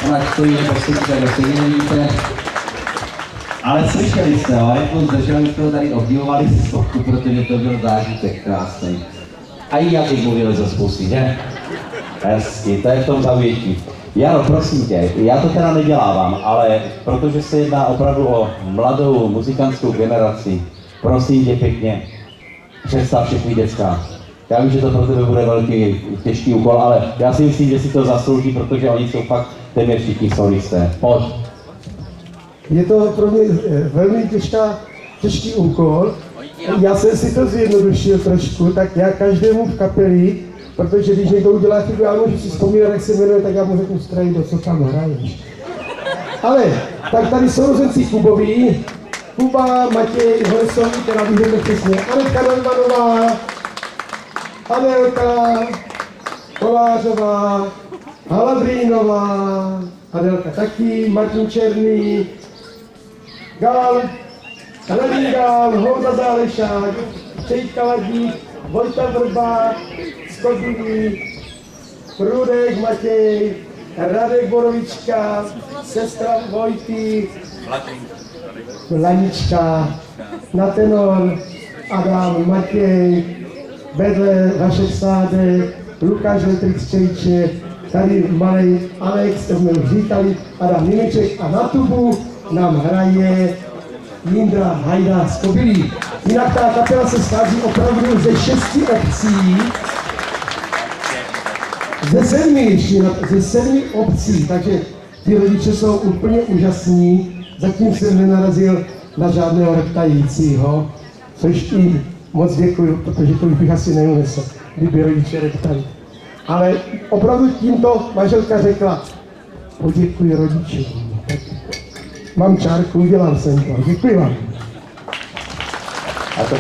Ona stojí nebo stejně nevíte. Ale slyšeli jste ho, jak moc držel, my jsme ho tady obdivovali z stoku, protože to byl zážitek krásný. A i já bych mluvil za spousty, že? Hezky, to je v tom zaujetí. Jaro, prosím tě, já to teda nedělávám, ale protože se jedná opravdu o mladou muzikantskou generaci, prosím tě pěkně, představ všechny děcka. Já vím, že to pro tebe bude velký, těžký úkol, ale já si myslím, že si to zaslouží, protože oni jsou fakt téměř všichni solisté. Pojď. Je to pro mě velmi těžký úkol. Já jsem si to zjednodušil trošku, tak já každému v kapeli, protože když někdo udělá chybu, já můžu si vzpomínat, jak se jmenuje, tak já mu řeknu Strejdo, co tam hraješ. Ale, tak tady sourozenci Kuboví, Kuba, Matěj, Horesovi, teda víte přesně, Anetka Neumannová, Adelka, Kolářová, Haladrýnová, Adelka taky, Martin Černý, Gál, Radin Gál, Honza Zálešák, Čejka Ladík, Vojta Vrba, Skobilí, Průdek Matěj, Radek Borovička, sestra Vojty, Lanička, na tenor Adam Matěj, vedle Vašek Sádek, Lukáš Letrix Čejče, tady malý Alex, to jsme už říkali, Adam Mimiček a na tubu nám hraje Jindra Hajda z Kobylí. Jinak ta kapela se schází opravdu ze 6 obcí, ze 7 obcí, takže ty rodiče jsou úplně úžasní. Zatím jsem nenarazil na žádného reptajícího, což i moc děkuju, protože to bych asi neunesl, kdyby rodiče reptali. Ale opravdu tímto manželka řekla, poděkuji rodičům. Mám čárku, udělal jsem to. Děkuji vám. A to